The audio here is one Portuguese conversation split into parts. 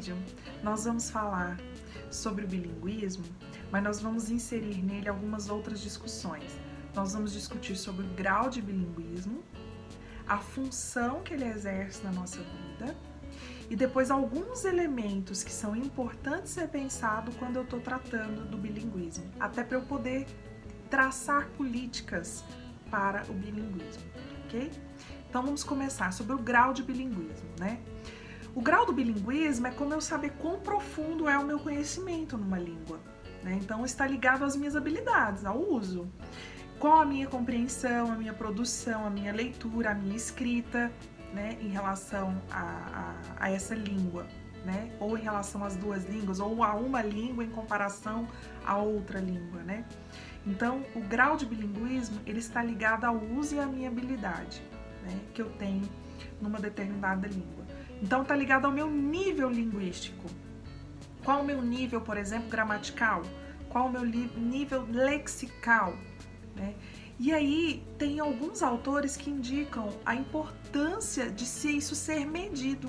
vídeo, nós vamos falar sobre o bilinguismo, mas nós vamos inserir nele algumas outras discussões. Nós vamos discutir sobre o grau de bilinguismo, a função que ele exerce na nossa vida e depois alguns elementos que são importantes ser pensado quando eu estou tratando do bilinguismo, até para eu poder traçar políticas para o bilinguismo, ok? Então vamos começar sobre o grau de bilinguismo, né? O grau do bilinguismo é como eu saber quão profundo é o meu conhecimento numa língua, né? Então está ligado às minhas habilidades, ao uso. Qual a minha compreensão, a minha produção, a minha leitura, a minha escrita, né, em relação a essa língua, né? Ou em relação às duas línguas, ou a uma língua em comparação a outra língua, né? Então, o grau de bilinguismo, ele está ligado ao uso e à minha habilidade, né, que eu tenho numa determinada língua. Então, está ligado ao meu nível linguístico. Qual o meu nível, por exemplo, gramatical? Qual o meu nível lexical? Né? E aí, tem alguns autores que indicam a importância de isso ser medido.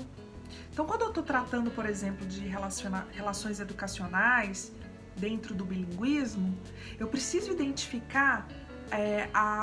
Então, quando eu estou tratando, por exemplo, de relações educacionais dentro do bilinguismo, eu preciso identificar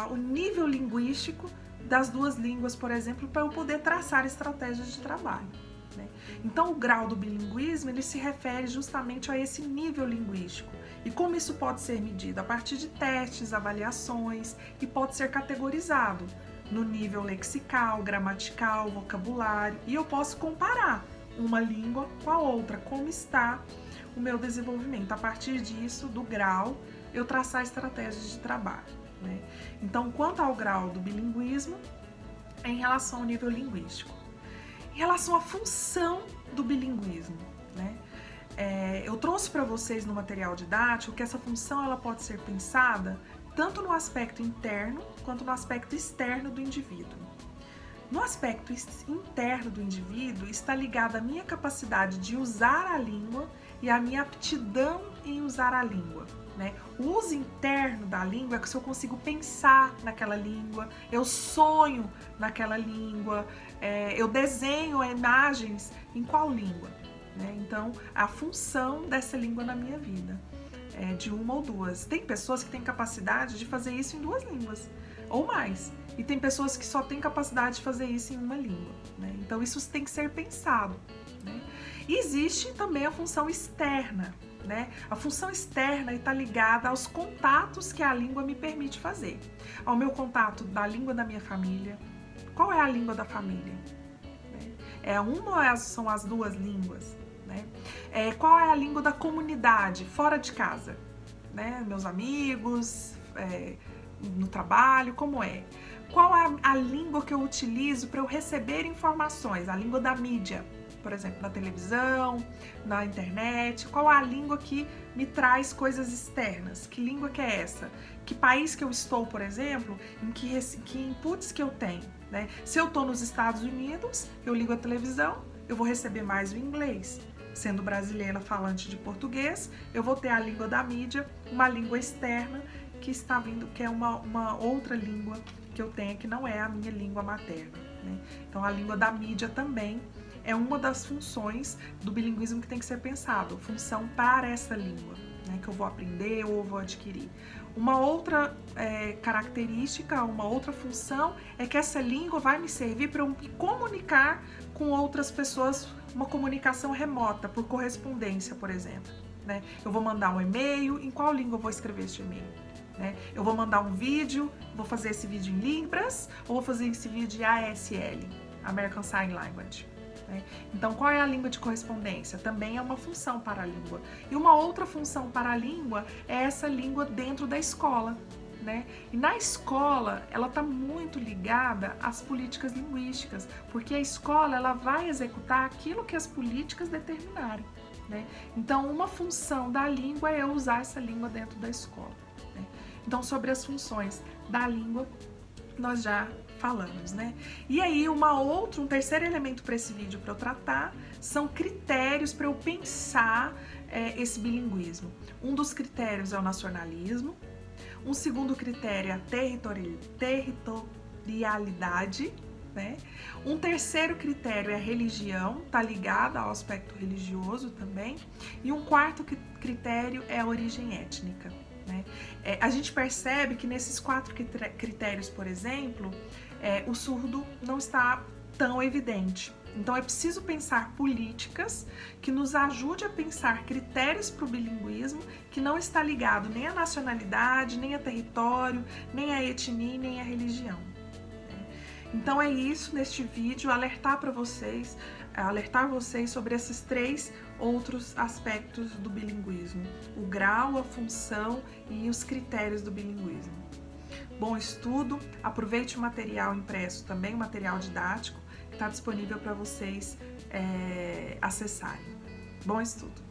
o nível linguístico das duas línguas, por exemplo, para eu poder traçar estratégias de trabalho, né? Então, o grau do bilinguismo, ele se refere justamente a esse nível linguístico. E como isso pode ser medido? A partir de testes, avaliações, e pode ser categorizado no nível lexical, gramatical, vocabulário, e eu posso comparar uma língua com a outra, como está o meu desenvolvimento. A partir disso, do grau, eu traçar estratégias de trabalho, né? Então, quanto ao grau do bilinguismo, é em relação ao nível linguístico. Em relação à função do bilinguismo, né? Eu trouxe para vocês no material didático que essa função ela pode ser pensada tanto no aspecto interno quanto no aspecto externo do indivíduo. No aspecto interno do indivíduo está ligada a minha capacidade de usar a língua e a minha aptidão em usar a língua, né? O uso interno da língua é que se eu consigo pensar naquela língua, eu sonho naquela língua, eu desenho imagens em qual língua, né? Então, a função dessa língua na minha vida é de uma ou duas. Tem pessoas que têm capacidade de fazer isso em duas línguas ou mais. E tem pessoas que só têm capacidade de fazer isso em uma língua, né? Então, isso tem que ser pensado, né? E existe também a função externa, né? A função externa está ligada aos contatos que a língua me permite fazer. Ao meu contato da língua da minha família. Qual é a língua da família? É uma ou são as duas línguas? Né? Qual é a língua da comunidade, fora de casa? Né? Meus amigos, no trabalho, como é? Qual é a língua que eu utilizo para eu receber informações? A língua da mídia, por exemplo, na televisão, na internet. Qual é a língua que me traz coisas externas? Que língua que é essa? Que país que eu estou, por exemplo, em que inputs que eu tenho? Né? Se eu estou nos Estados Unidos, eu ligo a televisão, eu vou receber mais o inglês. Sendo brasileira falante de português, eu vou ter a língua da mídia, uma língua externa que está vindo, que é uma outra língua que eu tenho, que não é a minha língua materna, né? Então, a língua da mídia também é uma das funções do bilinguismo que tem que ser pensado, função para essa língua, né, que eu vou aprender ou vou adquirir. Uma outra característica, uma outra função é que essa língua vai me servir para eu me comunicar com outras pessoas, uma comunicação remota, por correspondência, por exemplo, né? Eu vou mandar um e-mail, em qual língua eu vou escrever este e-mail? Né? Eu vou mandar um vídeo, vou fazer esse vídeo em Libras ou vou fazer esse vídeo em ASL, American Sign Language. Né? Então, qual é a língua de correspondência? Também é uma função para a língua. E uma outra função para a língua é essa língua dentro da escola. Né? E na escola, ela está muito ligada às políticas linguísticas, porque a escola ela vai executar aquilo que as políticas determinarem. Né? Então, uma função da língua é eu usar essa língua dentro da escola. Né? Então, sobre as funções da língua, nós já falamos, né? E aí, um terceiro elemento para esse vídeo para eu tratar são critérios para eu pensar esse bilinguismo. Um dos critérios é o nacionalismo, um segundo critério é a territorialidade, né? Um terceiro critério é a religião, tá ligada ao aspecto religioso também. E um quarto critério é a origem étnica, né? A gente percebe que nesses 4 critérios, por exemplo, o surdo não está tão evidente. Então é preciso pensar políticas que nos ajude a pensar critérios para o bilinguismo que não está ligado nem à nacionalidade, nem a território, nem à etnia, nem à religião. Então é isso neste vídeo, alertar vocês sobre esses 3 outros aspectos do bilinguismo: o grau, a função e os critérios do bilinguismo. Bom estudo, aproveite o material impresso também, o material didático, que está disponível para vocês acessarem. Bom estudo!